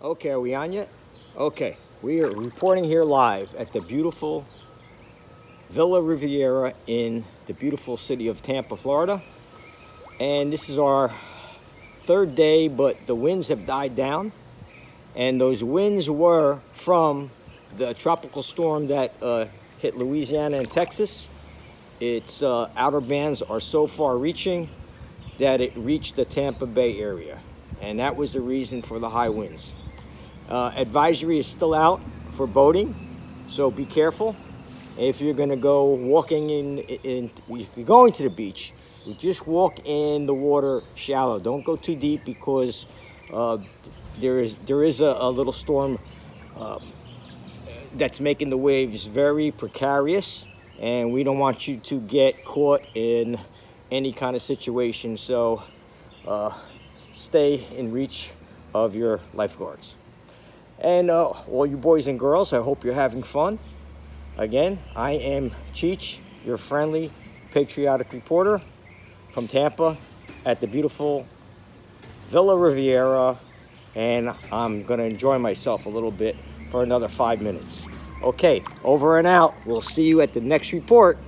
Okay, are we on yet? Okay, we are reporting here live at the beautiful Villa Riviera in the beautiful city of Tampa, Florida. And this is our third day, but the winds have died down. And those winds were from the tropical storm that hit Louisiana and Texas. Its outer bands are so far reaching that it reached the Tampa Bay area. And that was the reason for the high winds. Advisory is still out for boating, so be careful. If you're going to go walking if you're going to the beach, you just walk in the water shallow. Don't go too deep because there is a little storm that's making the waves very precarious, and we don't want you to get caught in any kind of situation. So stay in reach of your lifeguards. And all you boys and girls, I hope you're having fun. Again, I am Cheech, your friendly, patriotic reporter from Tampa at the beautiful Villa Riviera, and I'm going to enjoy myself a little bit for another 5 minutes. Okay, over and out. We'll see you at the next report.